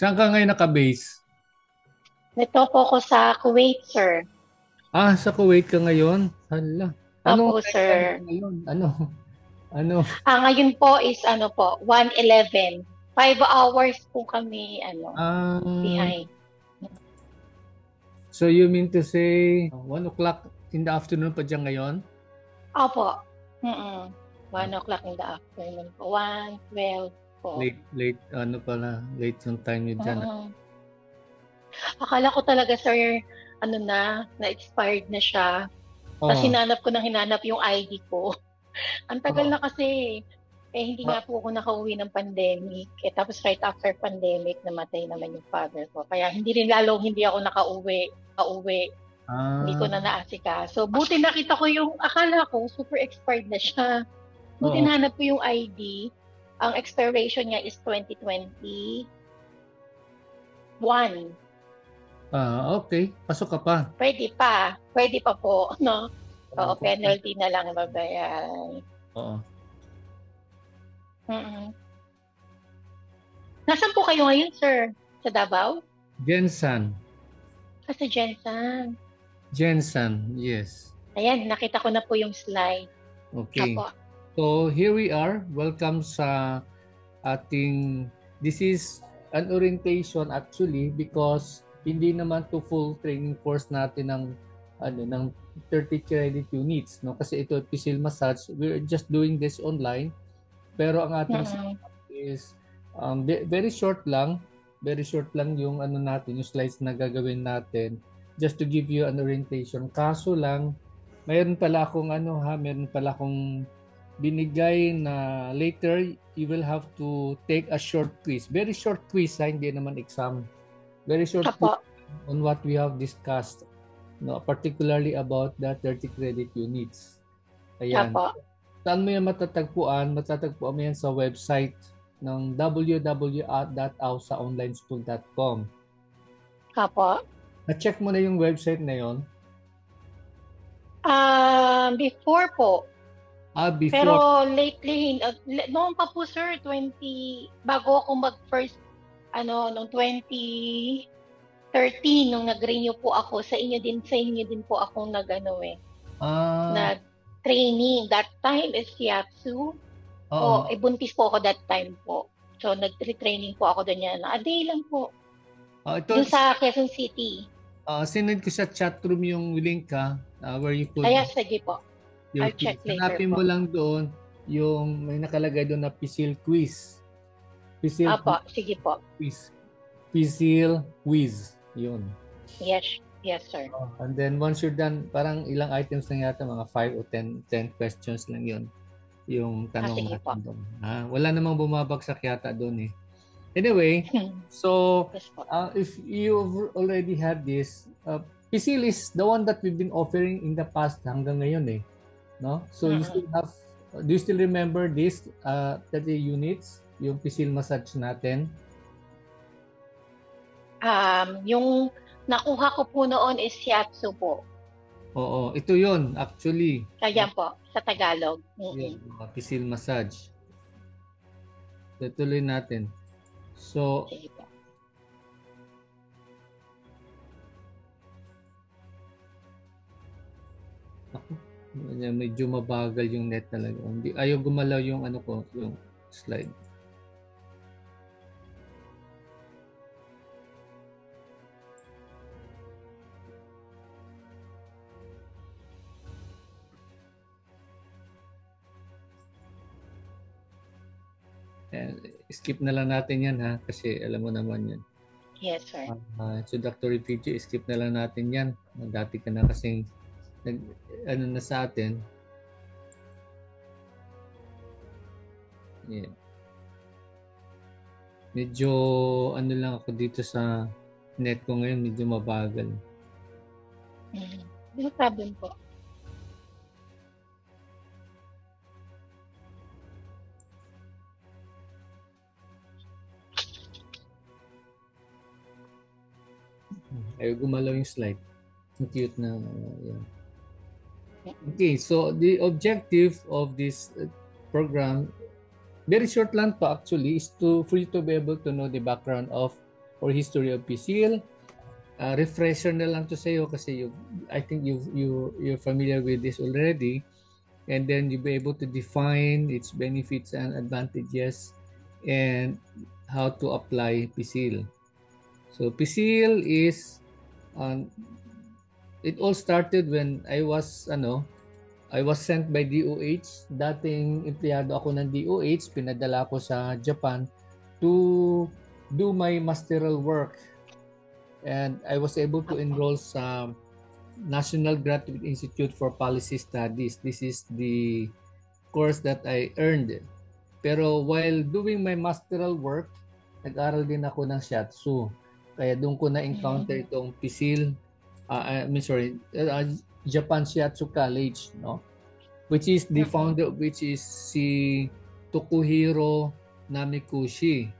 Saan ka ngayon naka-base? Nito po ko sa Kuwait, sir. Sa Kuwait ka ngayon? Hala. Anong Opo, time zone sir. ngayon? Ano? Ngayon po is 1:11. 5 hours po kami, Ah, behind. so you mean to say 1 o'clock in the afternoon pa dyan ngayon? Opo. Mm-mm. Ah, 1 o'clock in the afternoon po. 1:12 po. late, ano pala, late yung time nyo dyan. Mm-mm. Akala ko talaga, sir, na-expired na siya. Tapos Oh, hinanap ko ng hinanap yung ID ko. Ang tagal oh, na kasi. Hindi nga ah, po ako nakauwi ng pandemic. Tapos right after pandemic, namatay naman yung father ko. Kaya hindi rin lalong hindi ako nakauwi. Hindi ko ah, na naasikaso. Buti nakita ko yung, akala ko, super expired na siya. Buti oo. nahanap ko yung ID. Ang expiration niya is 2021. Okay. Pasok ka pa. Pwede pa. Pwede pa po, no? Oo, Pasok ka. penalty na lang babayaran. Oo. Mm-mm. Nasaan po kayo ngayon, sir? Sa Davao? Jensan. Sa Jensan. Jensan, yes. Ayan, nakita ko na po yung slide. Okay. Apo. So here we are. Welcome sa ating, this is an orientation actually because hindi naman to full training course natin ng 30 credit units, no, kasi ito PCL massage, we're just doing this online, pero ang ating Mm-mm. setup is very short lang yung natin, yung slides na gagawin natin just to give you an orientation. Kaso lang mayroon pala akong binigay na later you will have to take a short quiz. Very short quiz, hindi naman exam. Very short quiz Apo. on what we have discussed, no, particularly about the 30 credit units. Ayan. Apo. Saan mo yan matatagpuan? Matatagpuan mo yan sa website ng www.ausaonlineschool.com. Apo. Na-check mo na yung website na yon? Before po. Before. Pero lately, noon pa po, sir, bago ako mag-first, noong 2013, nung nag-renew po ako, sa inyo din po ako Ah, nag-training. That time is Shiatsu. Po, oo. buntis po ako that time po. So, nag-retraining po ako doon yan. A day lang po. Ito, Doon sa Quezon City. sinend ko sa chat room yung link where you could Kaya sige po. your I'll check quiz. later Hanapin mo po. lang doon yung may nakalagay doon na PSEAL quiz. PSEAL Apo, sige po. quiz. PSEAL quiz. Yun. Yes, yes, sir. And then once you're done, parang ilang items lang yata, mga 5 o 10 questions lang yun. Yung tanong Sige po. natin doon. Wala namang bumabagsak yata doon eh. Anyway, so Yes po. if you've already had this, PSEAL is the one that we've been offering in the past hanggang ngayon eh. No? So you Mm-mm. still have, do you still remember this 30 units, yung PSEAL massage natin? Yung nakuha ko po noon is shiatsu po. Oo, ito yon actually. Kaya po, sa Tagalog. Yun, Mm-mm. PSEAL massage. Tutuloy natin. So, Sige po. ako, medyo mabagal yung net talaga. Hindi, ayaw gumalaw yung yung slide. Eh, skip na lang natin yan kasi alam mo naman yan. Yes, sir. Introductory video, skip na lang natin yan. Dati ka na kasing nag, na sa atin. Yeah. Medyo lang ako dito sa net ko ngayon, medyo mabagal. No problem po. Ayaw gumalaw yung slide. Ang cute na yan. Okay, so the objective of this program, very short lang to actually, is for you to be able to know the background of or history of PCL. Refresher na lang to sa'yo kasi I think you're familiar with this already. And then you'll be able to define its benefits and advantages and how to apply PCL. So PCL is, it all started when I was sent by DOH. Dating empleyado ako ng DOH, pinadala ko sa Japan to do my masteral work. And I was able to enroll sa National Graduate Institute for Policy Studies. This is the course that I earned. Pero while doing my masteral work, nag-aral din ako ng shiatsu. Kaya doon ko na-encounter itong PCL, Japan Shiatsu College, no? Which is the founder, which is si Tokuhiro Namikushi.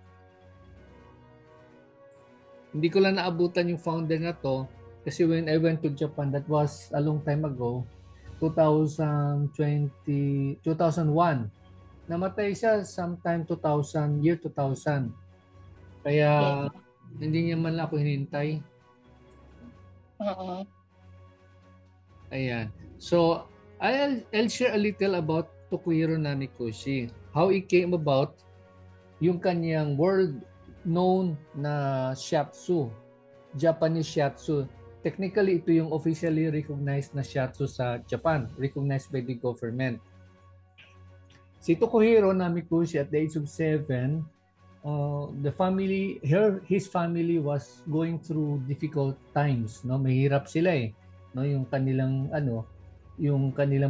Hindi ko lang naabutan yung founder na to kasi when I went to Japan, that was a long time ago, 2001. Namatay siya sometime 2000. Kaya hindi niya man lang ako hinintay. Ayan. So, I'll share a little about Tokuhiro Namikushi. How it came about, yung kanyang world-known na shiatsu, Japanese shiatsu. Technically, ito yung officially recognized na shiatsu sa Japan, recognized by the government. Si Tokuhiro Namikushi at the age of 7, his family was going through difficult times, no? Mahirap sila no, yung kanilang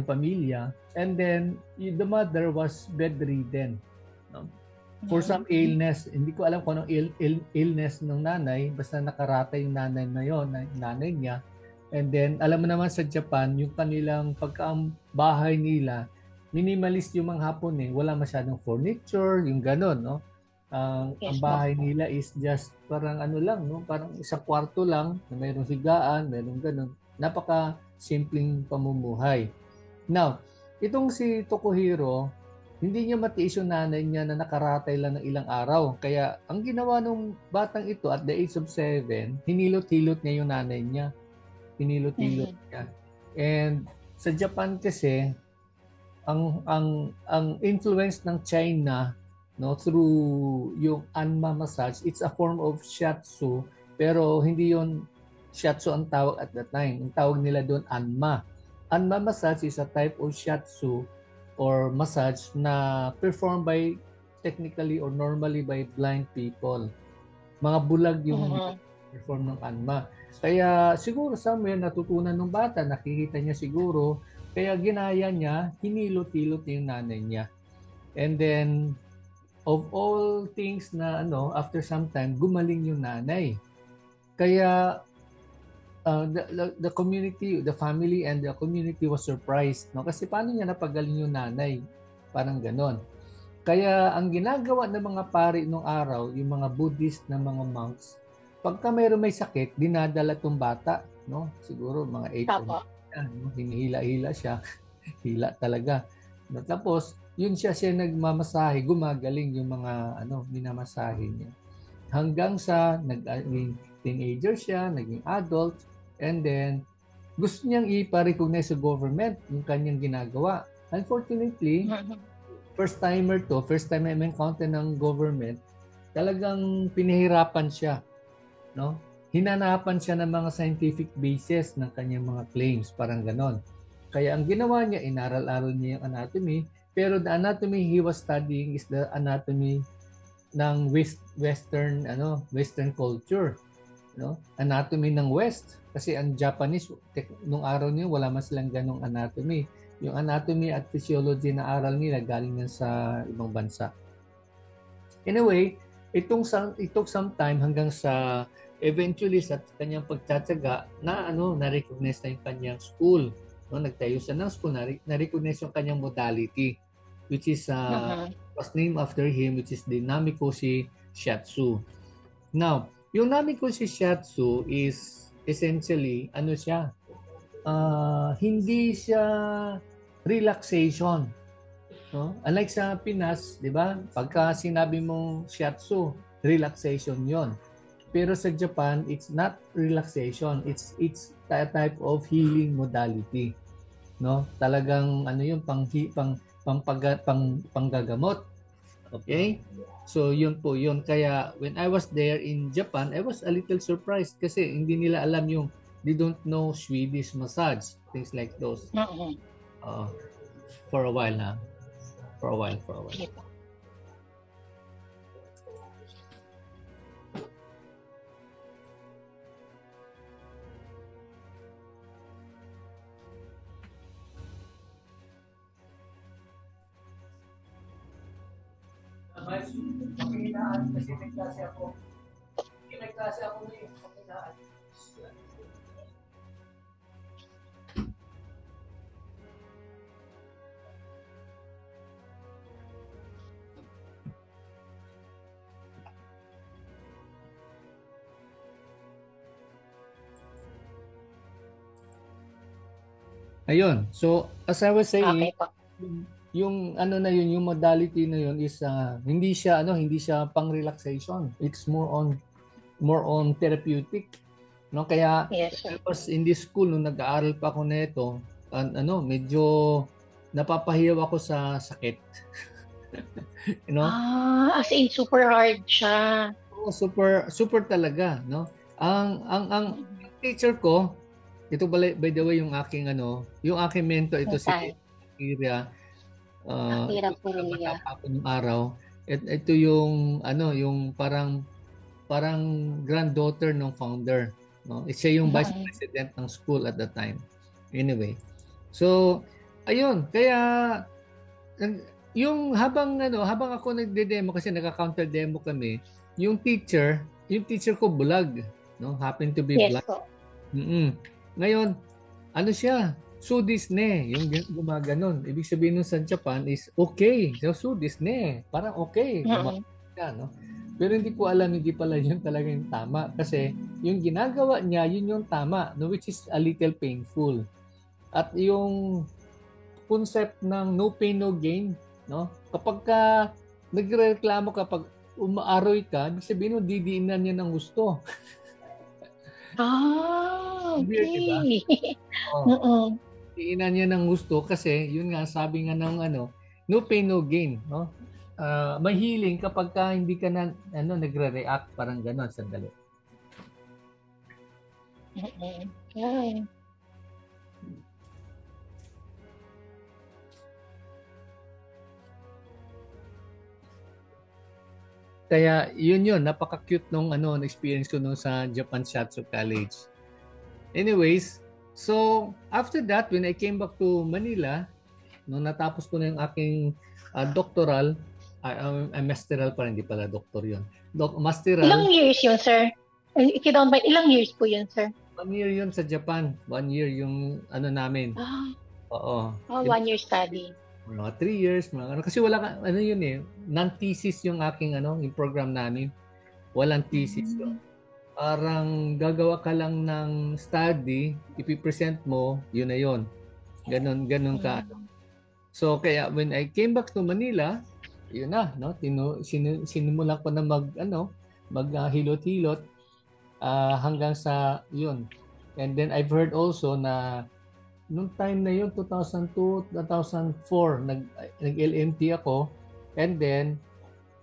pamilya, and then the mother was bedridden, no? For some illness, hindi ko alam kung anong illness ng nanay, basta nakaratay yung nanay na yon, nanay niya. And then alam mo naman sa Japan, yung kanilang bahay nila, minimalist yung mga Hapon wala masyadong furniture, yung ganon, no? Ang bahay nila is just parang lang, no? Parang isang kwarto lang na mayroong higaan, mayroong ganon. Napaka simpleng pamumuhay. Now, itong si Tokuhiro, hindi niya matiis yung nanay niya na nakaratay lang ng ilang araw. Kaya ang ginawa ng batang ito at the age of 7, hinilot-hilot niya yung nanay niya. Hinilot-hilot niya. And sa Japan kasi, ang influence ng China, no, through yung Anma massage, it's a form of shiatsu, pero hindi yon shiatsu ang tawag at that time. Ang tawag nila doon Anma. Anma massage is a type of shiatsu or massage na performed by technically or normally by blind people. Mga bulag yung perform ng Anma. Kaya siguro somewhere natutunan ng bata, nakikita niya siguro, kaya ginaya niya, hinilot-hilot yung nanay niya. And then, of all things na after some time, gumaling yung nanay. Kaya the community, the family and the community was surprised, no? Kasi paano niya napagaling yung nanay? Parang ganon. Kaya ang ginagawa ng mga pari nung araw, yung mga Buddhist na mga monks, pagka mayroon may sakit, dinadala tong bata, no? Siguro mga 8 or 9, hinihila-hila siya. Hila talaga. No? Tapos, yun siya nagmamasahe, gumagaling yung mga minamasahe niya. Hanggang sa naging teenager siya, naging adult, and then gusto niyang ipa-recognize sa government yung kanyang ginagawa. Unfortunately, first time I encounter ng government, talagang pinahirapan siya, no? Hinanapan siya ng mga scientific basis ng kanyang mga claims, parang ganon. Kaya ang ginawa niya, inaral-aral niya yung anatomy, pero the anatomy he was studying is the anatomy ng western culture, no? Anatomy ng West, kasi ang Japanese nung araw niyo wala mas lang ganong anatomy. Yung anatomy at physiology na aral nila galing yan sa ibang bansa. Anyway, it took some time hanggang sa eventually sa kanyang pagtsatsaga na na-recognize na yung kanyang school, no? Nagtayo siya ng school, na-recognize yung kanyang modality, which is was named after him, which is the Namikoshi Shiatsu. Now, yung Namikoshi Shiatsu is essentially hindi siya relaxation, no? Unlike sa Pinas, 'di ba? Pagka sinabi mong shiatsu, relaxation 'yon. Pero sa Japan, it's not relaxation. It's a type of healing modality, no? Talagang ano yung panggagamot. Okay? So yun po yun. Kaya when I was there in Japan, I was a little surprised kasi hindi nila alam yung they don't know Swedish massage, things like those. For a while na. For a while. Pakinaan kasi may klase ako. May klase ako ngayon. Pakinaan. Ayun. So, as I was saying, Okay po. yung ano na yun, yung modality na yun is hindi siya pang relaxation. It's more on therapeutic. No, kaya Yes, sir. I was in this school nung nag-aaral pa ako nito, medyo napapahiyaw ako sa sakit. You know? As in super hard siya. Oh, super talaga, no? Ang teacher ko, ito by the way yung aking mentor ito si Iria. Akira Purulia. Yung araw. Ito yung yung parang granddaughter ng founder, no? Siya yung vice president ng school at that time. Anyway. So, ayun, kaya yung habang ako nagde-demo kasi nagka-counter demo kami, yung teacher ko bulag, no? Happened to be black. Ngayon, ano siya? Sudisne, yung gumaganon. Ibig sabihin nun sa Japan is okay. So, sudisne, parang okay. No? Pero hindi ko alam, hindi pala yun talaga yung tama. Kasi yung ginagawa niya, yun yung tama, no? Which is a little painful. At yung concept ng no pain, no gain, no? Kapag ka nagrereklamo kapag umaaroy ka, ibig sabihin nun, didiinan niya ng gusto. Okay. Weird, diba? Diinan niya ng gusto kasi yun nga sabi nga ng no pain no gain, no? May healing kapag ka hindi ka na nagre-react, parang gano'n, sandali. Kaya yun napaka-cute nung experience ko nung sa Japan Shiatsu College. Anyways, so after that, when I came back to Manila, nung natapos ko na yung aking doctoral, masteral pa rin, hindi pala doctor yun. Masteral. Ilang years yun, sir? Ilang years po yun, sir? 1 year yun sa Japan. 1 year yung namin. Oo. 1 year study. Mga 3 years, kasi wala non-thesis yung aking yung program namin. Walang thesis yun. Parang gagawa ka lang ng study, ipipresent mo, yun na yun. Ganon ka. So kaya when I came back to Manila, yun na, no? Sinimulan ko na maghilot-hilot hanggang sa yun. And then I've heard also na nung time na yun, 2002, 2004, nag-LMT ako. And then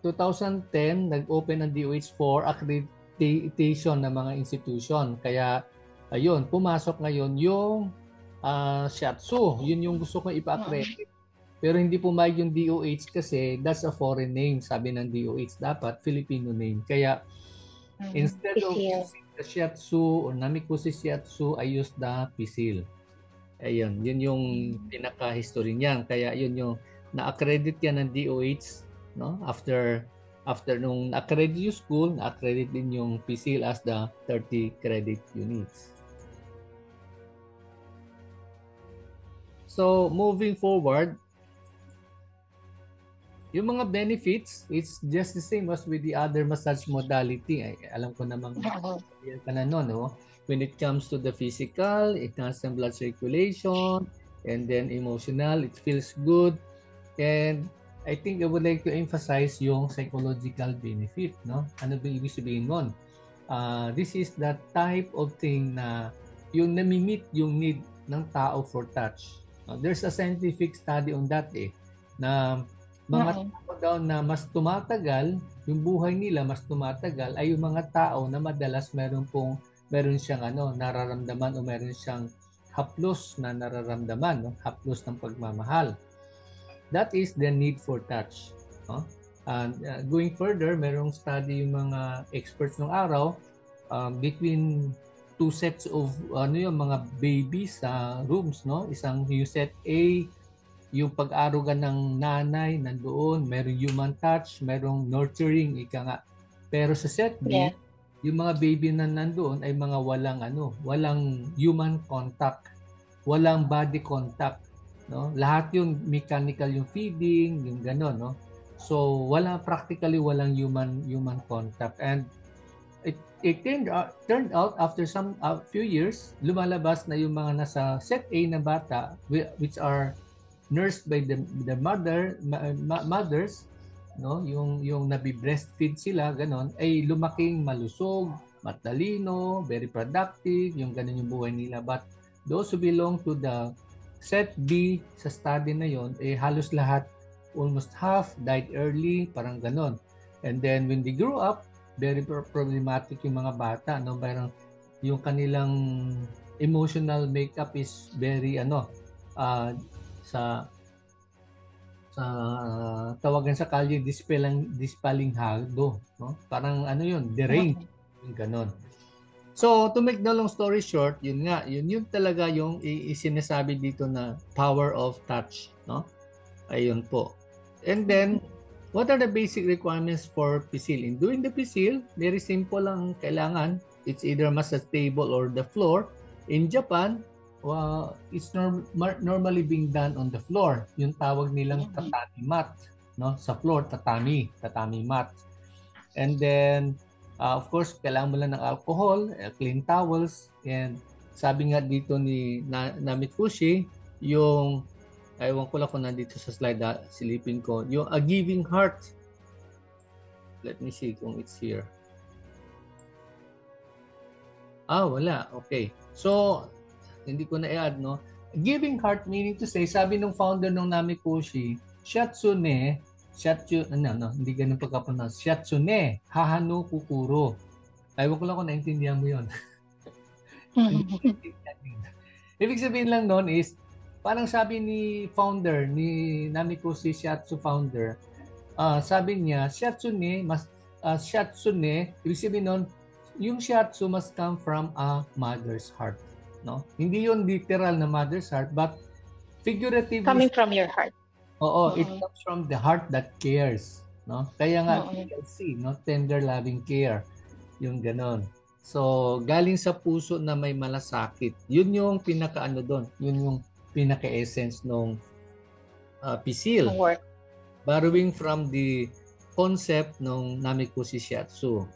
2010, nag-open ang DOH for accreditation ng mga institution. Kaya ayun, pumasok ngayon yung Shiatsu. Yun yung gusto kong ipa-accredit. Pero hindi pumayag yung DOH kasi that's a foreign name, sabi ng DOH. Dapat Filipino name. Kaya instead of using the Shiatsu or Namikoshi Shiatsu, I use the PSIL. Ayun, yun yung pinaka-history niyan. Kaya yun yung na-accredit yan ng DOH, no? After nung na-accredit yung school, na-accredit din yung PSIL as the 30 credit units. So, moving forward, yung mga benefits, it's just the same as with the other massage modality. Alam ko namang yan ka na no? When it comes to the physical, it has some blood circulation, and then emotional, it feels good. And I think I would like to emphasize yung psychological benefit, no? Ano ba ibig sabihin nun? This is the type of thing na yung nami-meet yung need ng tao for touch. There's a scientific study on that na mga tao daw na mas tumatagal, yung buhay nila mas tumatagal ay yung mga tao na madalas meron siyang nararamdaman o meron siyang haplos na nararamdaman, haplos ng pagmamahal. That is the need for touch. And going further, merong study yung mga experts ng araw between two sets of yung mga babies sa rooms, no? Isang yung set A, yung pag-aruga ng nanay nandoon, merong human touch, merong nurturing, ika nga. Pero sa set B, yung mga baby na nandoon ay mga walang human contact, walang body contact, no? Lahat yung mechanical, yung feeding, yung gano'n, no? So practically walang human contact, and it turned out after a few years lumalabas na yung mga nasa set A na bata which are nursed by the mothers, no, yung nabi-breastfeed sila ganon, ay lumaking malusog, matalino, very productive, yung ganon yung buhay nila. But those who belong to the set B sa study na yon, halos lahat, almost half, died early, parang ganon. And then when they grew up, very problematic yung mga bata, no? Parang yung kanilang emotional makeup is very tawagan sa kalye dispalinghado, no? Parang deranged, yung ganon. So to make the long story short, yun talaga yung isinasabi dito na power of touch, no? Ayun po. And then, what are the basic requirements for PSIL? In doing the PSIL, very simple lang kailangan. It's either massage table or the floor. In Japan, it's normally being done on the floor. Yung tawag nilang tatami mat, no? Sa floor, tatami mat. And then, of course, kailangan mo lang ng alcohol, clean towels, and sabi nga dito ni Namikushi, yung ewan ko lang kung nandito sa slide, silipin ko, yung a giving heart. Let me see kung it's here. Wala. Okay. So, hindi ko na i-add, no? Giving heart meaning to say, sabi ng founder ng Namikushi, Shatsune, hindi ganun pagkapronounce, Shatsune, Hahano Kukuro. Ewan ko lang kung naintindihan mo yun. Ibig sabihin lang noon is, parang sabi ni founder, ni Namikushi Shiatsu founder, sabi niya, Shatsune, ibig sabihin nun, yung Shiatsu must come from a mother's heart. No? Hindi yun literal na mother's heart, but figuratively. Coming from your heart. Oo, it comes from the heart that cares. No? Kaya nga, TLC, no? Tender loving care. Yung ganon. So, galing sa puso na may malasakit. Yun yung pinaka-ano doon. Yun yung pinaka-essence ng PSIL. Borrowing from the concept ng Namikushi Shiatsu.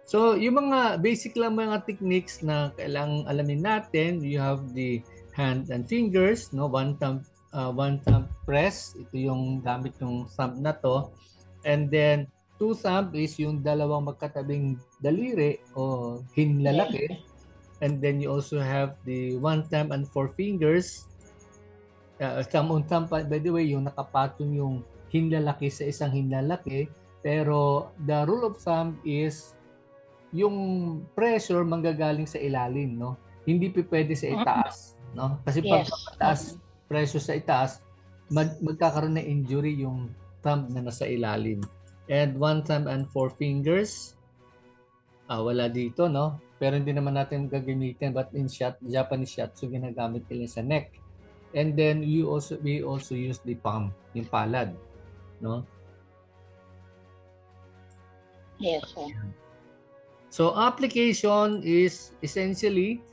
So, yung mga basic lang mga techniques na kailangang alamin natin, you have the hand and fingers, no? One thumb press. Ito yung gamit yung thumb na to. And then, two thumb is yung dalawang magkatabing daliri o hinlalaki. And then you also have the one thumb and four fingers. Thumb on thumb, by the way, yung nakapatong yung hinlalaki sa isang hinlalaki. Pero the rule of thumb is yung pressure manggagaling sa ilalim, no? Hindi pwede sa itaas, no? Kasi pag mataas pressure sa itaas, magkakaroon ng injury yung thumb na nasa ilalim. And one thumb and four fingers, wala dito, no? Pero hindi naman natin gagamitin, but in Japanese shiatsu, ginagamit nila sa neck. And then we also use the palm, yung palad, no? Yes, sir. So application is essentially,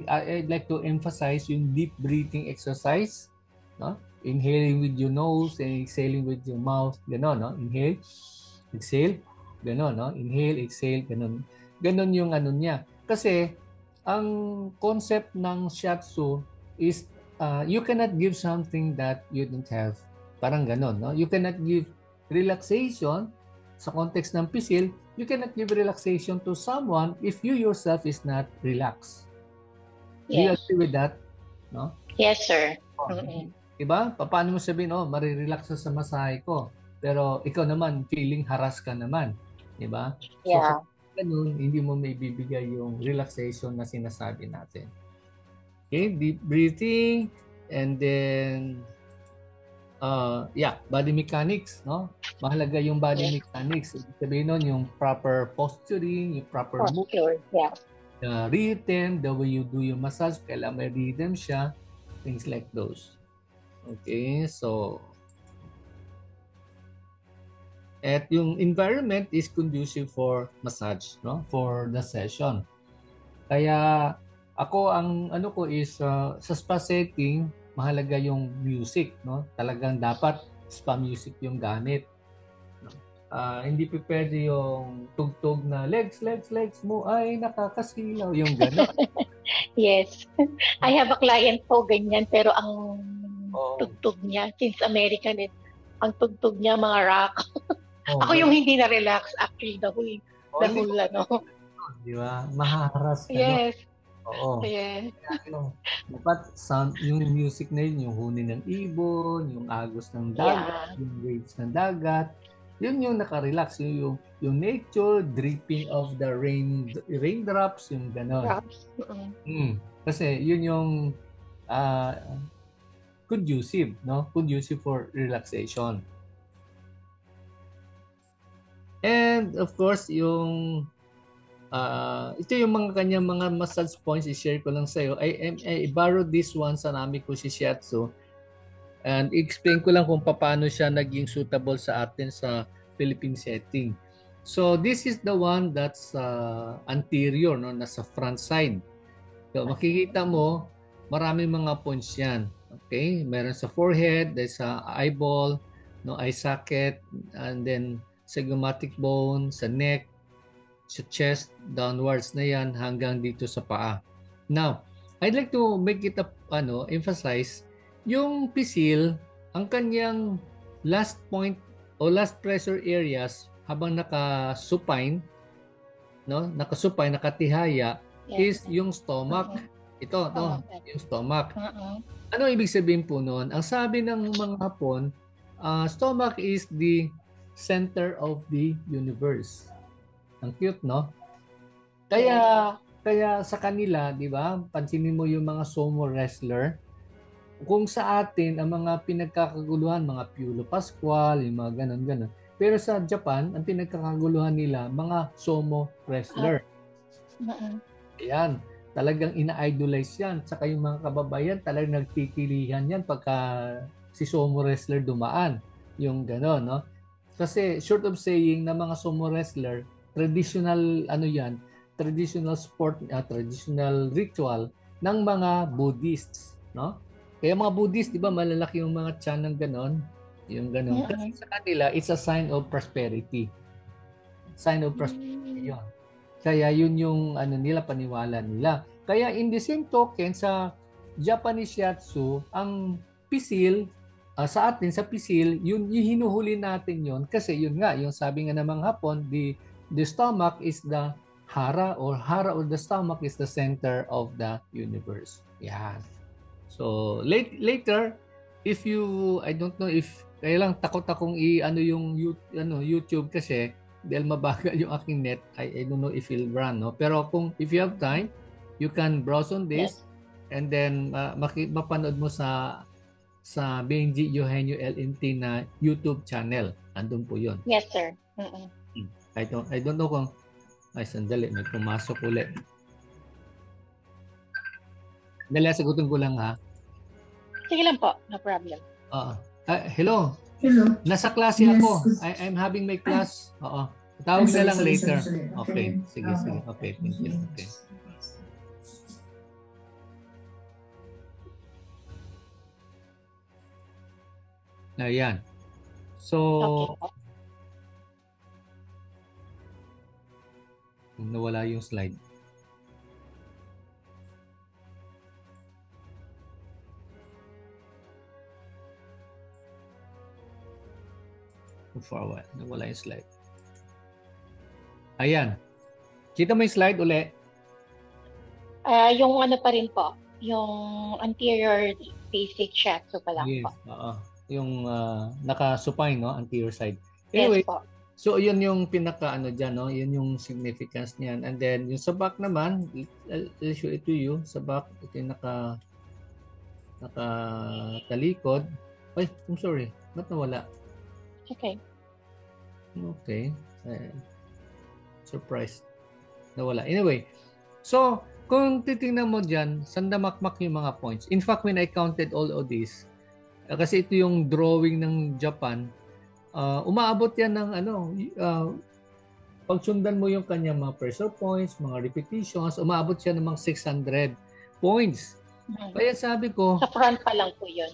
I'd like to emphasize yung deep breathing exercise, no? Inhaling with your nose and exhaling with your mouth, gano'n, no? Inhale, exhale, gano'n, no? Inhale, exhale, gano'n. Gano'n yung ano niya. Kasi ang concept ng shiatsu is you cannot give something that you don't have. Parang gano'n, no? You cannot give relaxation sa context ng PSIL you cannot give relaxation to someone if you yourself is not relaxed. Do you Yes. agree with that? No? Yes, sir. Oh, Mm-mm. diba? Paano mo sabihin, oh, marirelax sa masahe ko. Pero ikaw naman, feeling harass ka naman. Diba? So, Yeah. kung ganun, hindi mo may bibigay yung relaxation na sinasabi natin. Okay, deep breathing. And then, body mechanics, no? Mahalaga yung body Yes. mechanics. Ibig sabihin nun, yung proper posturing, yung proper movement, Posture. Yeah. the rhythm, the way you do your massage, kailangan may rhythm siya, things like those. Okay, so at yung environment is conducive for massage, no? For the session. Kaya ako ang ano ko is sa spa setting, mahalaga yung music, no? Talagang dapat spa music yung gamit. Hindi pwede yung tugtog na legs mo ay nakakasilaw, yung gano'n. Yes. I have a client po ganyan, pero ang Oh. tugtog niya, since American, ang tugtog niya mga rock. Oh, Ako yung hindi na-relax, actually, the whole, ano. Di ba? Mahaharas ka, no? Yes. Oo. Yes. Dapat sound, yung music na yun, yung huni ng ibon, yung agos ng dagat, yung waves ng dagat, yun yung nakarelax, yung nature, dripping of the raindrops, yung gano'n. Drops. Kasi yun yung conducive, no? Conducive for relaxation. And of course, yung ito yung mga kanyang mga massage points, i-share ko lang sa'yo. I borrowed this one sa Namiko Shiatsu. And explain ko lang kung paano siya naging suitable sa atin sa Philippine setting. So this is the one that's anterior, no, nasa front side. So makikita mo, maraming mga points yan. Okay? Meron sa forehead, there's sa eyeball, no, eye socket, and then zygomatic bone, sa neck, sa chest, downwards na yan hanggang dito sa paa. Now, I'd like to make it emphasize yung pisil, ang kanyang last point o last pressure areas habang nakasupine, no? Nakasupine, nakatihaya, is yung stomach. Ito, yung stomach. Ano ibig sabihin po noon? Ang sabi ng mga Hapon, stomach is the center of the universe. Ang cute, no? Kaya sa kanila, di ba? Pansinin mo yung mga sumo wrestler. Kung sa atin, ang mga pinagkakaguluhan, mga Piolo Pascual, yung mga ganon-ganon. Pero sa Japan, ang pinagkakaguluhan nila, mga sumo wrestler. Ayan, talagang ina-idolize yan. Saka yung mga kababayan, talagang nagtitilihan yan pagka si sumo wrestler dumaan. Yung ganon, no? Kasi short of saying na mga sumo wrestler, traditional traditional sport, traditional ritual ng mga Buddhists, no? Kaya mga Buddhist, di ba, malalaki yung mga tiyan ng ganon, yung ganon. Kasi sa kanila, it's a sign of prosperity. Sign of prosperity yun. Kaya yun yung nila, paniwala nila. Kaya in the same token, sa Japanese Shiatsu, ang pisil, sa atin, sa pisil, yun, yung hinuhuli natin yun. Kasi yun nga, yung sabi nga ng mga Hapon, the stomach is the hara or the stomach is the center of the universe. Yan. So, later, if you, I don't know if, kaya lang takot akong yung YouTube kasi dahil mabagal yung aking net, I don't know if it'll run, no? Pero if you have time, you can browse on this and then mapanood mo sa Benji Eugenio LNT na YouTube channel. Andun po yun. Yes, sir. I don't know kung, sandali, may pumasok ulit. Dali, sagutin ko lang, ha? Sige lang po, no problem. Hello. Hello. Nasa klase ako. I'm having my class. Oo. Tawag na lang later. Okay. Sige. Okay, thank you. Okay. Ayan. So, nawala yung slide. For a while, nawala yung slide. Ayan. Kita mo yung slide uli? Yung ano pa rin po, yung anterior basic shiatsu pa lang Yes. po. Yung naka-supine, no? Anterior side. Yes Anyway, po. so yun yung pinaka ano dyan, no? Yun yung significance niyan. And then yung sa back naman, I'll show it to you. Sa back, ito yung nakatalikod. Ay, I'm sorry. Ba't nawala? Okay. Okay. Surprised. Nawala. Anyway, so kung titingnan mo dyan, sandamakmak yung mga points. In fact, when I counted all of this, kasi ito yung drawing ng Japan, umaabot yan ng pagsundan mo yung kanyang mga pressure points, mga repetitions, umaabot siya ng mga 600 points. Kaya sabi ko, sa front pa lang po yun.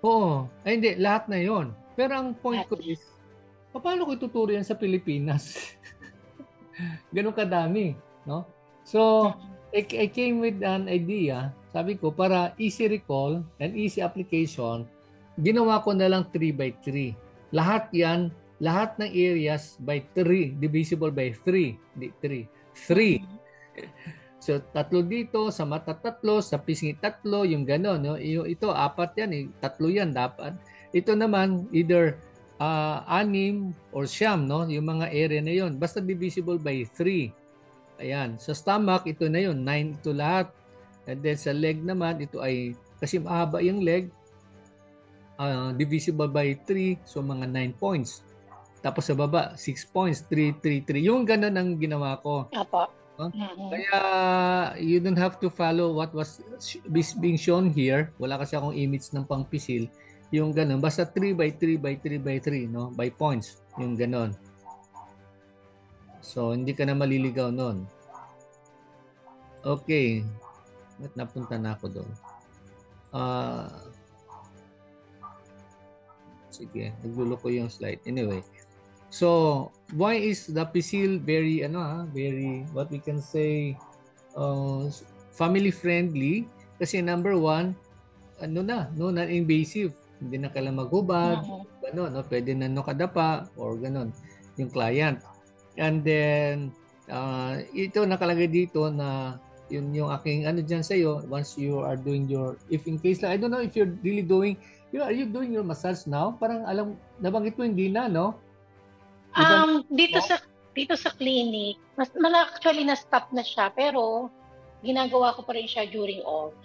Oo. Ay, hindi. Lahat na yon. Pero ang point ko is, paano ko ituturo yan sa Pilipinas? Ganun kadami. No? So, I came with an idea. Sabi ko, para easy recall and easy application, ginawa ko na lang 3x3. Lahat yan, lahat ng areas by 3, divisible by 3. Hindi 3. 3. So, 3 dito, sa mata 3, sa pisngi 3, yung gano'n. No? Ito, 4 yan. 3 yan dapat. Ito naman, either 6 or 9, no? Yung mga area na yon. Basta divisible by 3. Ayan. Sa stomach, ito na yon, 9 ito lahat. And then sa leg naman, ito ay, kasi mahaba yung leg, divisible by 3, so mga 9 points. Tapos sa baba, 6 points, 3, 3, 3. Yung gano'n ang ginawa ko. Apo. Huh? Kaya you don't have to follow what was being shown here. Wala kasi akong image ng pangpisil. Yung ganun. Basta 3 by 3 by 3 by 3, no? By points. Yung ganun. So, hindi ka na maliligaw nun. Okay. Ba't napunta na ako doon? Sige. Naglulo ko yung slide. Anyway. So, why is the PSIL very, very, what we can say, family friendly? Kasi number 1, non-invasive. Hindi na kailangan maghubad, no? Pwede na kadapa, or ganon, yung client. And then, ito nakalagay dito na, yung aking dyan sa'yo, once you are doing your, if in case lang, I don't know if you're really doing, are you doing your massage now? Parang nabanggit mo hindi na, no? Dito sa clinic, actually na-stop na siya, pero ginagawa ko pa rin siya during off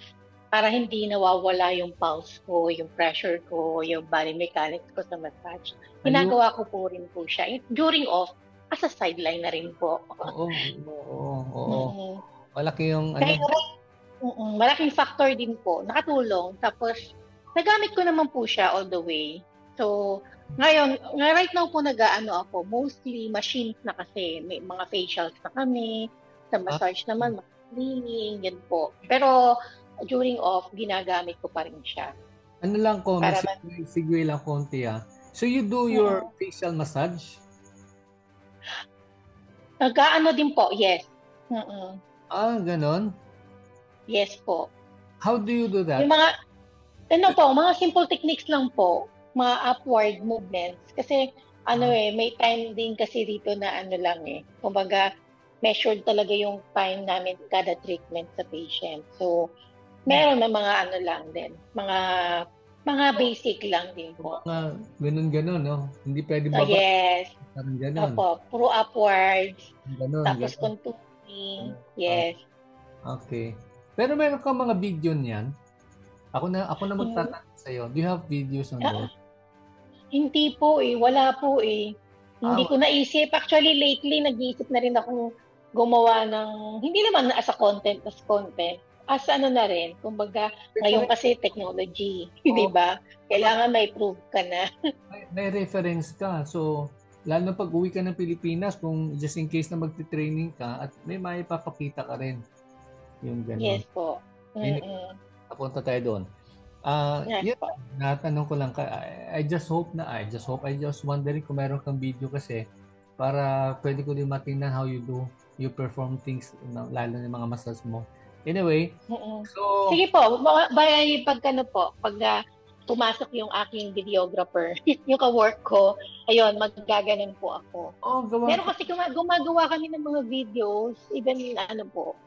para hindi nawawala yung pulse ko, yung pressure ko, yung body mechanics ko sa massage. Ginagawa ko po rin po siya during off as a sideline na rin po. Oo. Malaki yung malaking factor din po, nakatulong. Tapos nagamit ko naman po siya all the way. So, right now po ako, mostly machines na kasi, may mga facials na kami, sa massage naman, cleaning, yan po. Pero, during off, ginagamit ko pa rin siya. Ano lang ko, segue lang konti So, you do your facial massage? Din po, yes. Ganon? Yes po. How do you do that? Yung mga simple techniques lang po. Mga upward movements. Kasi, may time din kasi dito na kumbaga, measured talaga yung time namin kada treatment sa patient. So, meron na mga lang din. Mga basic lang din po. Ganun, no? Hindi pwede baba. Yes. Ganun. Opo, puro upwards. Ganun, tapos contouring. Yes. Okay. Pero meron kang mga video niyan? Ako na magtatanong sa'yo. Do you have videos on that? Hindi po wala po Hindi ko naisip. Actually, lately, nag-iisip na rin ako gumawa ng, hindi naman as content. As na rin. Kumbaga, ngayon kasi technology. Di ba? Kailangan may proof ka na. may reference ka. So, lalo na pag uwi ka ng Pilipinas, kung just in case na magti-training ka, at may maipapakita ka rin. Yung gano'n. Yes po. Napunta tayo doon. Natanong ko lang, I just wondering kung meron kang video kasi para pwede ko din matingnan how you perform things, lalo ng mga massage mo. Anyway, so sige po, pag pumasok yung aking videographer, yung ka-work ko, ayun, maggaganon po ako. Pero kasi gumagawa kami ng mga videos, even ano po,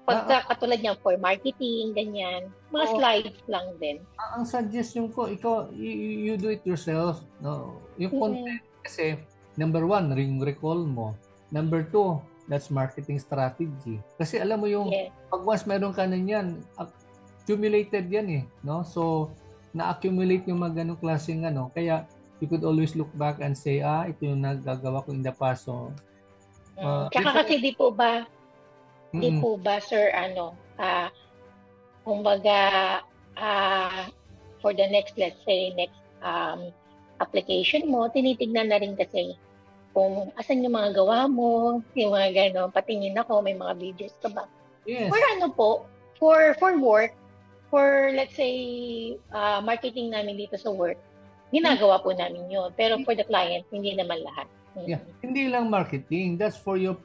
pagka katulad niya for marketing, ganyan, mga slides lang din. Ang suggestion ko, ikaw, you do it yourself. No? Yung content kasi, number 1, ring recall mo. Number 2, that's marketing strategy. Kasi alam mo yung, pag once meron ka na yan, accumulated yan eh. No? So, na-accumulate yung mga ganong klaseng ano. Kaya, you could always look back and say, ito yung nagagawa ko in the past. So, tsaka kasi di po ba, sir, kumbaga, for the next, let's say, next application mo, tinitignan na rin kasi kung asan yung mga gawa mo, yung mga gano'n, patingin ako, may mga videos ka ba? Yes. For ano po, for work, for let's say, marketing namin dito sa work, ginagawa po namin yun. Pero for the client, hindi naman lahat. Yeah. Hindi lang marketing, that's for your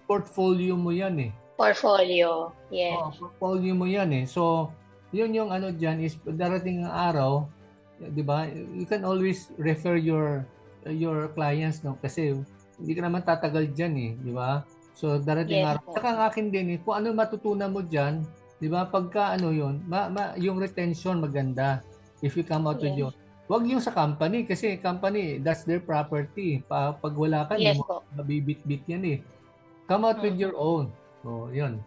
portfolio mo yan eh. Portfolio, yes. Portfolio mo yan eh. So, yun yung ano dyan is darating ang araw, di ba? You can always refer your clients, no? Kasi hindi ka naman tatagal dyan eh, di ba? So, darating araw. Saka ang akin din eh, kung ano matutunan mo dyan, di ba? Pagka ano yun, yung retention maganda. If you come out with your, wag yung sa company kasi company, that's their property. Pag wala ka, hindi mo mabibit-bit yan eh. Come out with your own. Oh, yun.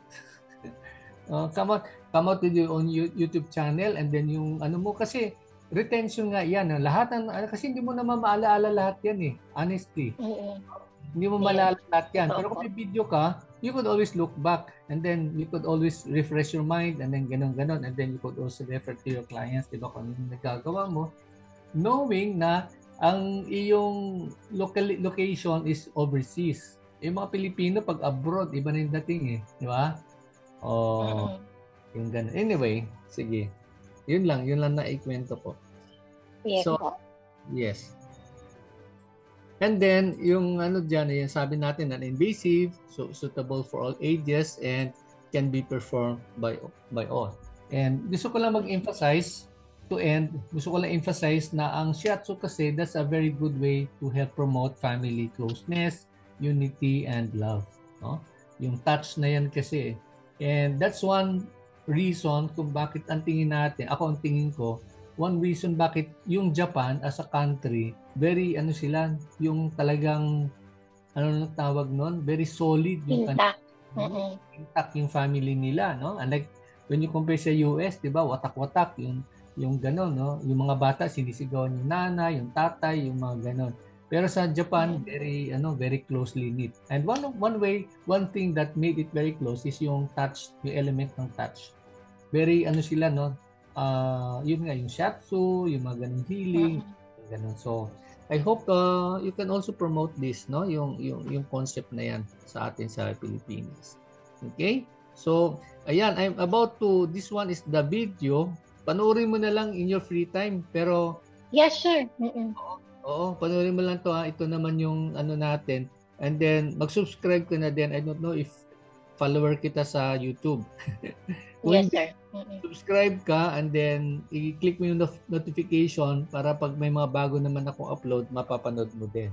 Come out with your own YouTube channel and then yung ano mo kasi retention nga yan. Lahat ng kasi hindi mo naman maalaala lahat yan eh. Honestly. Hindi mo maalala lahat yan. Pero kung may video ka, you could always look back and then you could always refresh your mind and then ganon and then you could also refer to your clients, di ba, kung ano yung nagagawa mo, knowing na ang iyong location is overseas. Yung mga Pilipino pag abroad, iba na yung dating eh, di ba? Yung gano'n. Anyway, sige. Yun lang na ikwento ko. Yes, so, yes. And then, yung ano dyan, yung sabi natin, non-invasive, so suitable for all ages, and can be performed by all. And gusto ko lang mag-emphasize, gusto ko lang emphasize na ang shiatsu kasi, that's a very good way to help promote family closeness, unity, and love. No? Yung touch na yan kasi. And that's one reason kung bakit ang tingin natin, ang tingin ko, one reason bakit yung Japan as a country, very sila, yung talagang, tawag nun, very solid. Yung intact yung family nila, no? Unlike when you compare sa US, di ba, watak-watak, yung gano'n, no? Yung mga bata, sinisigawan yung nanay, yung tatay, yung mga gano'n. Pero sa Japan, very closely knit. And one thing that made it very close is yung touch, yung element ng touch. Very sila, no? Yun nga, yung shiatsu, yung mga ganung healing, ganun. So, I hope you can also promote this, no? Yung concept na yan sa atin sa Pilipinas. Okay? So, ayan, I'm about to, this one is the video. Panoorin mo na lang in your free time, pero yes, sir. Oo, panoorin mo lang to ha. Ito naman yung natin. And then, mag-subscribe ka na din. I don't know if follower kita sa YouTube. Yes, sir. Subscribe ka and then i-click mo yung notification para pag may mga bago naman akong upload, mapapanood mo din.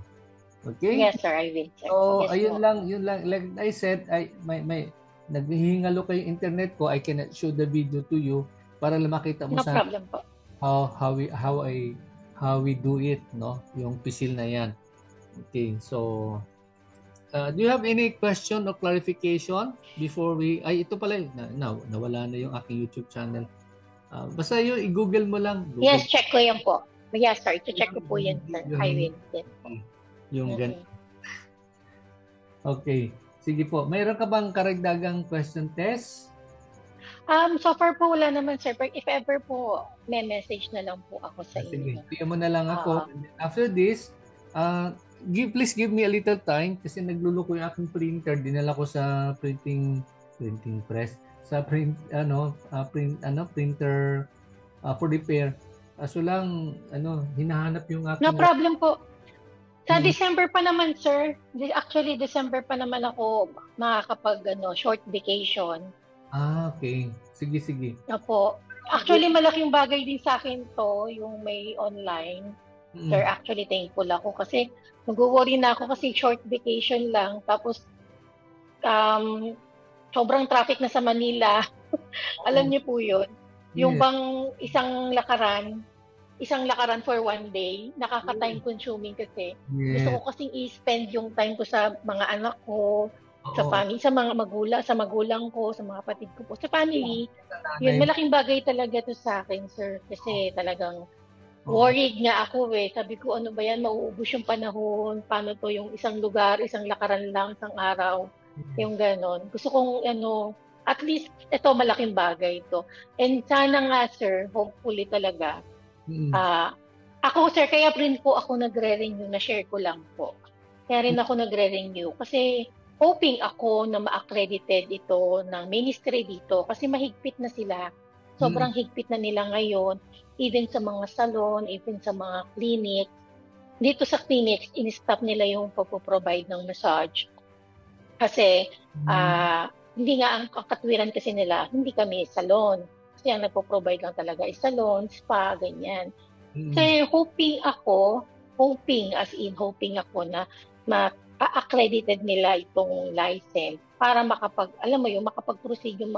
Okay? Yes, sir. I will. Sir. So, ayun lang. Like I said, may naghihingalo kayo internet ko. I cannot show the video to you para lang makita mo no problem po. How we do it, no? Yung pisil na yan. Okay, so do you have any question or clarification before we ito pala nawala na yung aking YouTube channel. Basta yun, i-google mo lang. Google. Yes, check ko yan po. Yes, sir. Check ko po yan, sir. I will. Yung ganun. Okay. Sige po. Mayroon ka bang karagdagang question, Tess? So far po wala naman, sir. But if ever po, may message na lang po ako sa inyo. Sige, mo na lang ako. After this, please give me a little time kasi nagluluko yung aking printer. Dinala ko sa printing press. Sa printer for repair. So lang, hinahanap yung aking... No problem po. Sa December pa naman, sir. Actually, December pa naman ako makakapag short vacation. Okay. Sige. Opo. Actually, malaking bagay din sa akin to, yung may online. Sir, actually, thankful ako kasi nag-worry na ako kasi short vacation lang. Tapos, sobrang traffic na sa Manila. Alam niyo po yun. Yung Yes. bang isang lakaran for one day, nakaka-time consuming kasi. Gusto ko Yes. kasing i-spend yung time ko sa mga anak ko, sa Oo. family, sa magulang ko, sa mga kapatid ko po, sa family. Sa Yun, nanay mo. malaking bagay talaga to sa akin, sir. Kasi talagang Oo. worried nga ako eh. Sabi ko, ano ba yan, mauubos yung panahon. Paano to yung isang lugar, isang lakaran lang, isang araw. Yung ganon. Gusto kong, at least, ito malaking bagay to. And sana nga, sir, hopefully talaga, Mm. ah, ako, sir, kaya rin po ako nagre-renew, na-share ko lang po. Kaya rin ako nagre-renew kasi hoping ako na ma-accredited ito ng ministry dito kasi mahigpit na sila. Mm. Sobrang higpit na nila ngayon, even sa mga salon, even sa mga clinic. Dito sa clinics, in-stop nila yung pagpo-provide ng massage. Kasi hindi nga ang katwiran kasi nila, hindi kami salon. Kasi ang nagpo-provide lang talaga is salon, spa, ganyan. Kaya hoping ako na ma-accredited nila itong license para makapag-proceed yung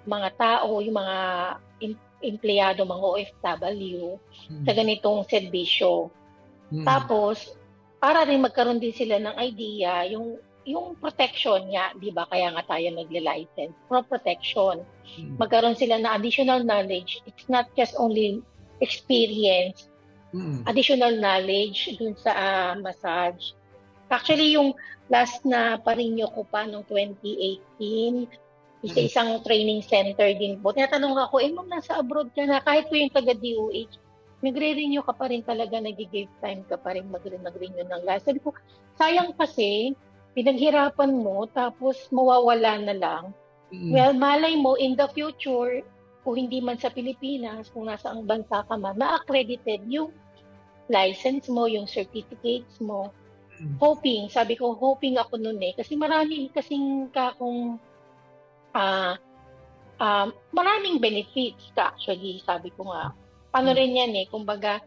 mga tao, yung mga empleyado, mga OFW sa ganitong serbisyo. Tapos, para rin magkaroon din sila ng idea, yung protection niya, di ba? Kaya nga tayo nagle-license for protection. Magkaroon sila ng additional knowledge. It's not just only experience, additional knowledge dun sa massage. Actually, yung last na parinyo ko pa noong 2018, isang training center din po. Tinatanong ako, ma'am, nasa abroad ka na, kahit po yung taga-DOH, nagre-renew ka pa rin talaga, nag-give time ka pa rin mag-renew ng license. Sabi ko, sayang kasi, pinaghirapan mo, tapos mawawala na lang. Well, malay mo, in the future, kung hindi man sa Pilipinas, kung nasa ang bansa ka man, ma-accredited yung license mo, yung certificates mo. Sabi ko, hoping ako nun kasi maraming kasing maraming benefits actually, sabi ko nga. Paano rin yan kumbaga,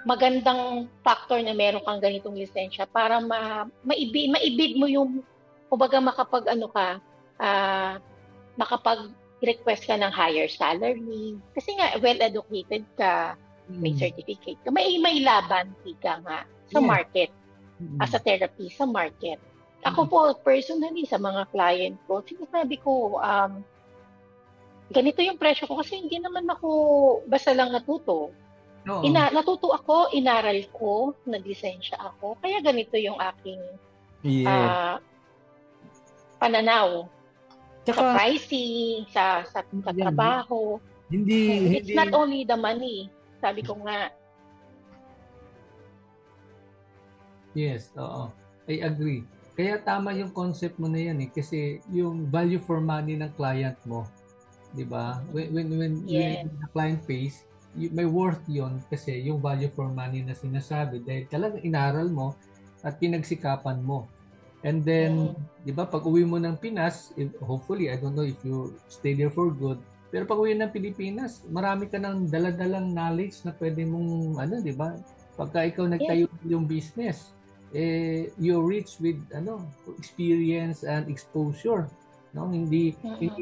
magandang factor na meron kang ganitong lisensya para maibid mo yung, kumbaga makapag-request ka ng higher salary. Kasi nga, well-educated ka, may certificate ka, may laban ka nga sa market, as a therapy sa market. Ako po, personally, sa mga client ko, sinasabi ko, ganito yung presyo ko kasi hindi naman ako basta lang natuto. Natuto ako, inaral ko, naglisensya ako, kaya ganito yung aking pananaw sa pricing, sa trabaho. It's not only the money, sabi ko nga. Yes, oo. I agree. Kaya tama yung concept mo na yan kasi yung value for money ng client mo, 'di ba? When the client pays, may worth 'yon kasi yung value for money na sinasabi dahil talagang inaral mo at pinagsikapan mo. And then, 'di ba, pag-uwi mo ng Pinas, hopefully I don't know if you stay there for good, pero pag-uwi ng Pilipinas, marami ka ng dala-dalang knowledge na pwede mong 'di ba? Pagka ikaw nagtayo yung business, you're rich with experience and exposure, no? Hindi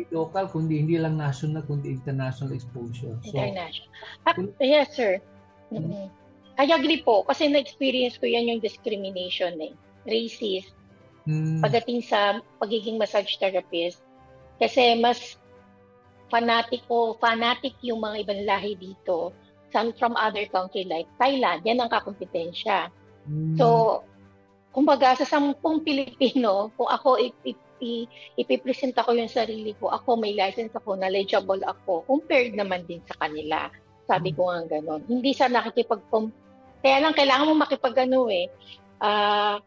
local kundi hindi lang national kundi international exposure. International. Yes, sir. I agree po kasi na-experience ko yan yung discrimination racist pagdating sa pagiging massage therapist kasi mas fanatic yung mga ibang lahi dito, some from other country like Thailand, yan ang kakompetensya. So, kumbaga sa 10 Pilipino, kung ako ipipresent ako yung sarili ko, ako may license ako, knowledgeable ako, compared naman din sa kanila. Sabi ko nga gano'n. Hindi sa kaya lang kailangan mo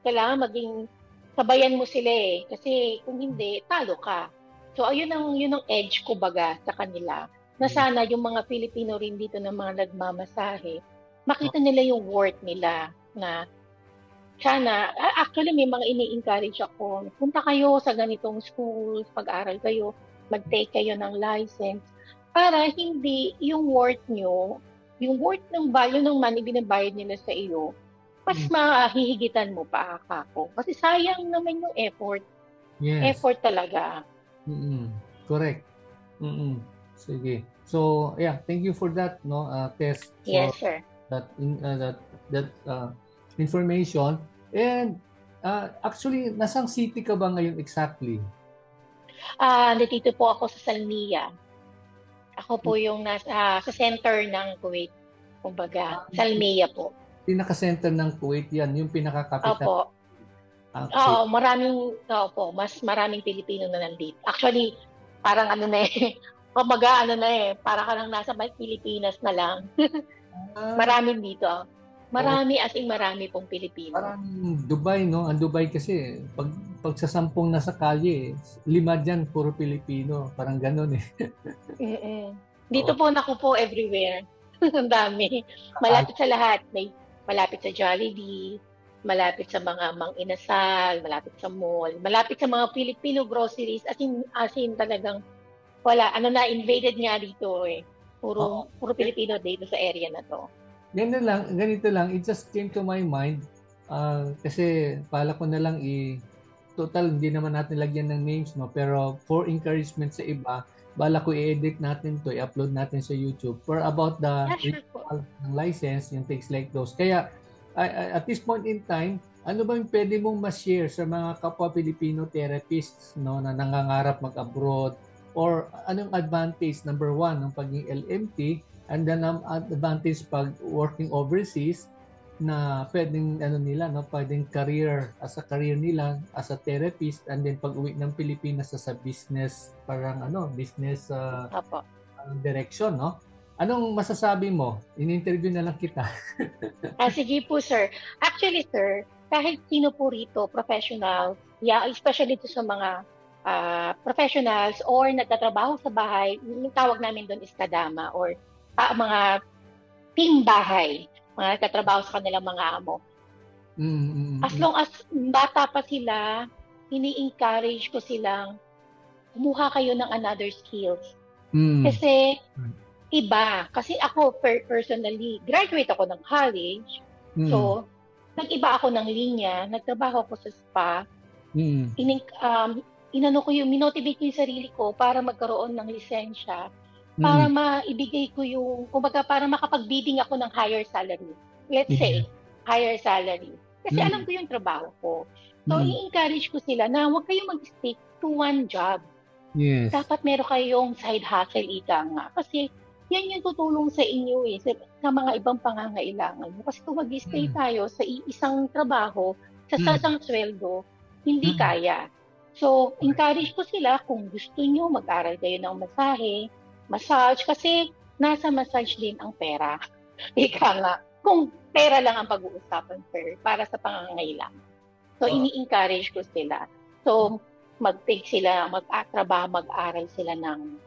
kailangan maging sabayan mo sila kasi kung hindi, talo ka. So, yun ang edge ko baga sa kanila. Na sana yung mga Pilipino rin dito na mga nagmamasahe, makita nila yung worth nila na sana, actually may mga ini-encourage ako, punta kayo sa ganitong schools, pag-aral kayo, mag-take kayo ng license para hindi yung worth nyo, yung worth ng value ng money binabayad nila sa iyo, mas mahihigitan mo pa ako. Kasi sayang naman yung effort. Yes. Effort talaga. Correct. Sige. So, yeah, thank you for that, no, Tess, for Yes, sir. that information. And actually, nasang city ka ba ngayon exactly? Nandito po ako sa Salmiya. Ako po yung nasa sa center ng Kuwait. Kumbaga, Salmiya po. Pinaka-center ng Kuwait yan, yung pinaka-capital. Opo. Oo, mas maraming Pilipino na nandito. Actually, parang ano na kumbaga para ka lang nasa Pilipinas na lang. Maraming dito. Marami as in marami pong Pilipino. Parang Dubai, no? Ang Dubai kasi, pag sa 10 nasa kalye, 5 dyan, puro Pilipino. Parang ganun eh. Dito po, naku po, everywhere. Ang dami. Malapit sa lahat. Malapit sa Jollibee, malapit sa mga Mang Inasal, malapit sa mall, malapit sa mga Filipino groceries. As in talagang, invaded nga dito eh. Puro Pilipino dito sa area na to. Ganito lang, it just came to my mind kasi pala ko na lang total hindi naman natin lagyan ng names, no, pero for encouragement sa iba, bala ko i-edit natin to, i-upload natin sa YouTube for about the ng license, yung things like those. Kaya at this point in time, ano ba yung pwede mong ma-share sa mga kapwa Filipino therapists, no, na nangangarap mag-abroad, or anong advantage, number one, ng pagiging LMT, and then advantage pag working overseas na pwedeng pwedeng career nila as a therapist, and then pag-uwi ng Pilipinas sa business, business direction, no? Anong masasabi mo? In-interview na lang kita. Sige po, sir. Actually, sir, kahit sino po rito, professional, especially dito sa mga professionals or nagtatrabaho sa bahay, yung tawag namin doon is kadama or mga team bahay, mga nagtatrabaho sa kanilang mga amo. As long as bata pa sila, ini-encourage ko silang kumuha kayo ng another skills. Kasi iba. Kasi ako personally, graduate ako ng college. So, nag-iba ako ng linya, nagtrabaho ako sa spa. Minotivate ko yung sarili ko para magkaroon ng lisensya. Para maibigay ko para makapag-bidding ako ng higher salary. Let's say, higher salary. Kasi alam ko yung trabaho ko. So, i-encourage ko sila na huwag kayong mag-stick to one job. Yes. Dapat meron kayong side hustle, ika nga. Kasi, yan yung tutulong sa inyo sa mga ibang pangangailangan mo. Kasi kung mag-stay tayo sa isang trabaho, sa isang sweldo, hindi kaya. So, encourage ko sila kung gusto nyo, mag-aral kayo ng massage, kasi nasa massage din ang pera. Ika nga, kung pera lang ang pag-uusapan, sir, para sa pangangailangan. So, ini-encourage ko sila. So, mag-take sila, mag-trabaho, mag-aral sila ng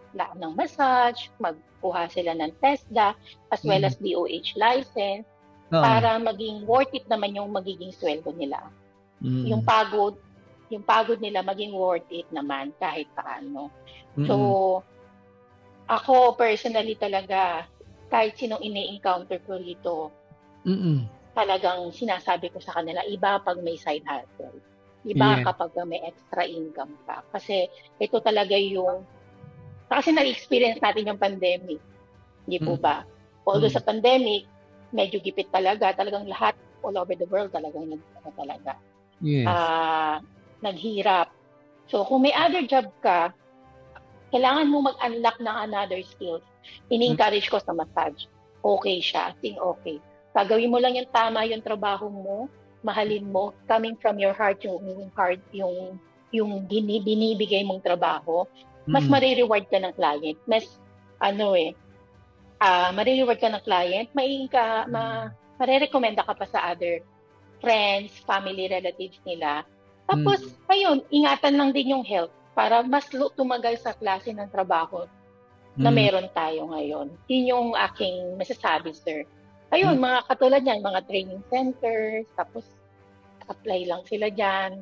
massage, magkuha sila ng TESDA, as well as DOH license, para maging worth it naman yung magiging sweldo nila. Yung pagod nila maging worth it naman kahit paano. So, ako personally talaga, kahit sinong ini-encounter ko rito, talagang sinasabi ko sa kanila, iba pag may side hustle. Iba kapag may extra income ka. Kasi ito talaga kasi na-experience natin yung pandemic. Hindi po ba? Although sa pandemic, medyo gipit talagang lahat all over the world talagang naghirap. So kung may other job ka, kailangan mo mag-unlock ng another skills. In-encourage ko sa massage. Okay siya. Okay. Gagawin mo lang yung tama yung trabaho mo, mahalin mo, coming from your heart, yung binibigay mong trabaho, mas marireward ka ng client. Marireward ka ng client, marirekomenda ka pa sa other friends, family, relatives nila. Tapos, ayun, ingatan lang din yung health para mas tumagal sa klase ng trabaho na meron tayo ngayon. Yun yung aking masasabi, sir. Ayun, mga katulad yan, mga training centers, tapos apply lang sila dyan.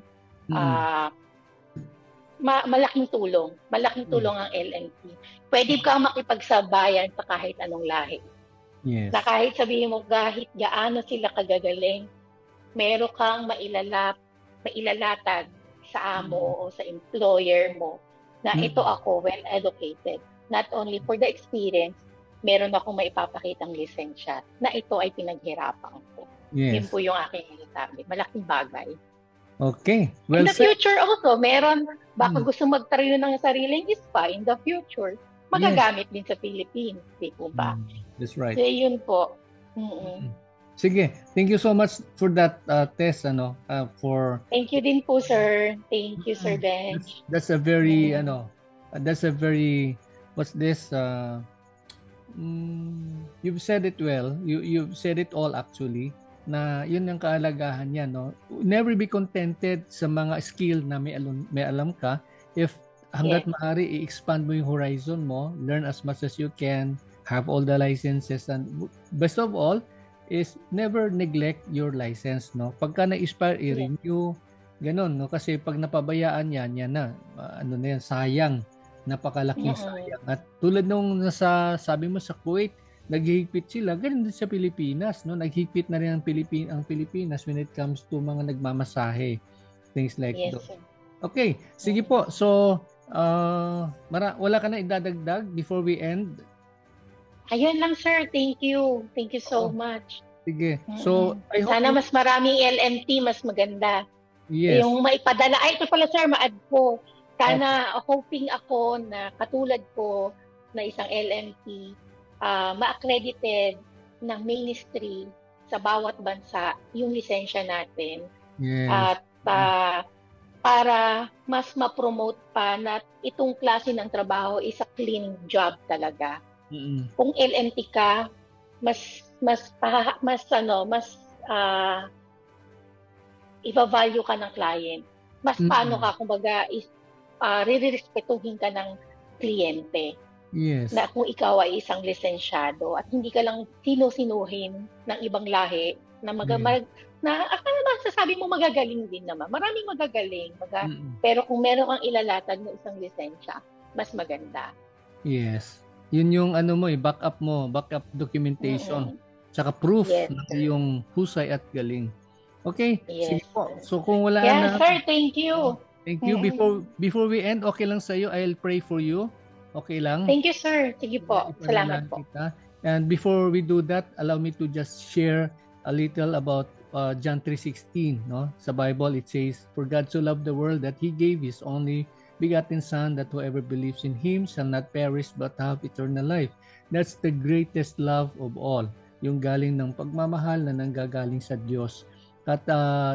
malaking tulong. Malaking tulong ang LNT. Pwede ka makipagsabayan sa kahit anong lahi. Yes. Na kahit sabihin mo kahit gaano sila kagagaling, meron kang mailalatag sa amo o sa employer mo na ito ako well educated. Not only for the experience, meron akong maipapakitang lisensya na ito ay pinaghirapan ko. Yes. Yun po yung aking sabi. Malaking bagay. Okay. Well, in the future also, meron, baka gusto magtayo ng sariling spa in the future, magagamit din sa Philippines. Di po ba? That's right. So, yun po. Sige. Thank you so much for that, Tess, Thank you din po, sir. Thank you, Sir Benj. That's a very, what's this? You've said it well. You've said it all actually. Na yun ang kaalagahan niya, no? Never be contented sa mga skill na may alam ka. If hanggat maaari i-expand mo yung horizon mo, learn as much as you can, have all the licenses, and best of all is never neglect your license, no? Pagka na-expire, i-renew, ganun, no? Kasi pag napabayaan yan na, sayang, napakalaking sayang. At tulad nung sabi mo sa Kuwait, naghihigpit sila, ganun din sa Pilipinas, no? Naghihigpit na rin ang Pilipinas when it comes to mga nagmamasahe, things like that. Okay, sige po. So, wala ka na idadagdag before we end? Ayun lang, sir. Thank you. Thank you so much. Sige. So, I hope sana mas maraming LNT, mas maganda. Yes. Yung maipadala. Ay, ito pala, sir, ma-add ko. Sana, hoping ako na katulad ko na isang LNT, ma-accredited ng ministry sa bawat bansa yung lisensya natin. Yes. At para mas ma-promote pa na itong klase ng trabaho is a clean job talaga. Kung LNT ka, mas iba-value ka ng client. Mas paano ka, kumbaga, rirespetuhin ka ng kliyente. Yes. Na kung ikaw ay isang lisensyado at hindi ka lang sinusinuhin ng ibang lahi na akala ba sasabi mo magagaling din naman. Maraming magagaling. Pero kung meron kang ilalatag ng isang lisensya, mas maganda. Yes. Yun yung backup documentation. Tsaka proof na yung husay at galing. Okay? Yes. Sige po. So kung wala na... sir, thank you. Thank you. Before we end, okay lang sa'yo, I'll pray for you. Okay lang? Thank you, sir. Sige po. Salamat po. And before we do that, allow me to just share a little about John 3:16. No? Sa Bible, it says, "For God so loved the world that He gave His only begotten Son, that whoever believes in Him shall not perish but have eternal life." That's the greatest love of all. Yung galing ng pagmamahal na nanggagaling sa Diyos. At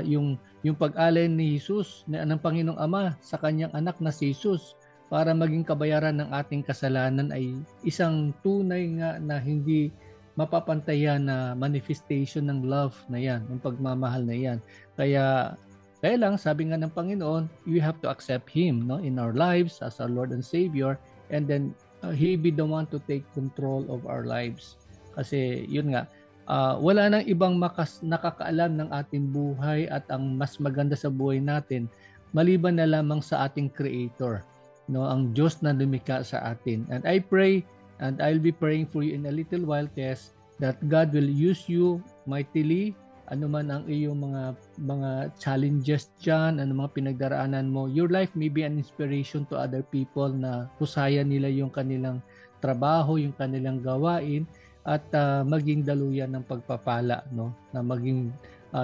yung pag-alay ni Jesus, ng Panginoong Ama sa kanyang anak na si Jesus para maging kabayaran ng ating kasalanan ay isang tunay nga na hindi mapapantayan na manifestation ng love na yan, ng pagmamahal na yan. Kaya lang, sabi nga ng Panginoon, we have to accept Him, no, in our lives as our Lord and Savior, and then He be the one to take control of our lives. Kasi yun nga, wala nang ibang nakakaalam ng ating buhay at ang mas maganda sa buhay natin maliban na lamang sa ating Creator, no, ang Diyos na lumikha sa atin. And I pray, and I'll be praying for you in a little while, Tess, that God will use you mightily. Ano man ang iyong mga challenges dyan, ano mga pinagdaraanan mo, your life may be an inspiration to other people na husayan nila yung kanilang trabaho, yung kanilang gawain, at maging daluyan ng pagpapala, no, na maging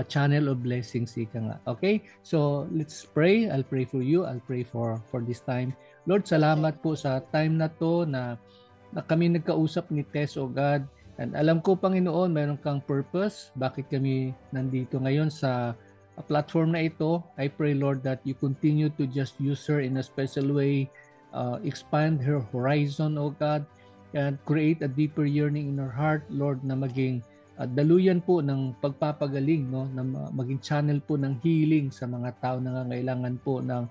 channel of blessings, ika nga. Okay? So, let's pray. I'll pray for you. I'll pray for this time. Lord, salamat po sa time na to na kami nagkausap ni Tess, O God. And alam ko, Panginoon, mayroon kang purpose. Bakit kami nandito ngayon sa platform na ito? I pray, Lord, that you continue to just use her in a special way, expand her horizon, O God, and create a deeper yearning in her heart, Lord, na maging daluyan po ng pagpapagaling, no, na maging channel po ng healing sa mga tao na nangangailangan po ng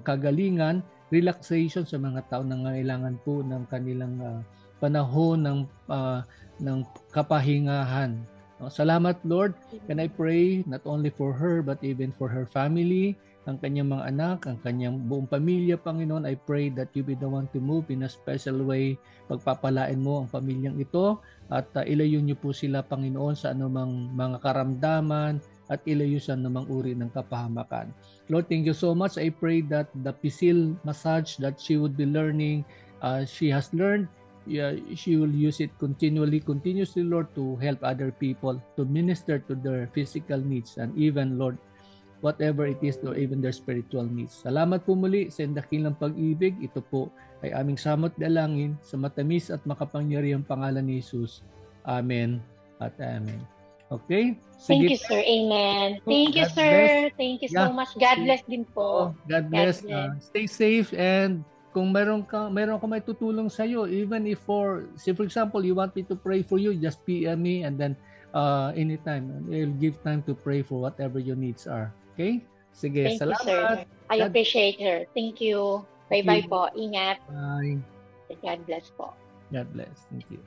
kagalingan, relaxation sa mga tao na nangangailangan po ng kanilang panahon ng kapahingahan. Salamat, Lord, and I pray not only for her but even for her family ang kanyang mga anak, ang kanyang buong pamilya, Panginoon. I pray that you be the one to move in a special way. Pagpapalain mo ang pamilyang ito at ilayo niyo po sila, Panginoon, sa anumang mga karamdaman at ilayo sa anumang uri ng kapahamakan. Lord, thank you so much. I pray that the physical massage that she would be learning, she has learned, she will use it continuously, Lord, to help other people, to minister to their physical needs, and even, Lord, whatever it is, or even their spiritual needs. Salamat po muli sa dakilang pag-ibig. Ito po ay aming samot dalangin sa matamis at makapangyarihang pangalan ni Jesus. Amen at amen. Okay? Thank you, sir. Amen. Thank you, God sir. bless. Thank you so much. God bless din po. God bless. God bless. Stay safe, and kung meron ka may tutulong sa iyo, even if for example you want me to pray for you, just PM me, and then anytime I'll give time to pray for whatever your needs are. Okay? Sige, Thank salamat. you, sir. I appreciate her. Thank you. Bye-bye po. Ingat. Bye. God bless po. God bless. Thank you.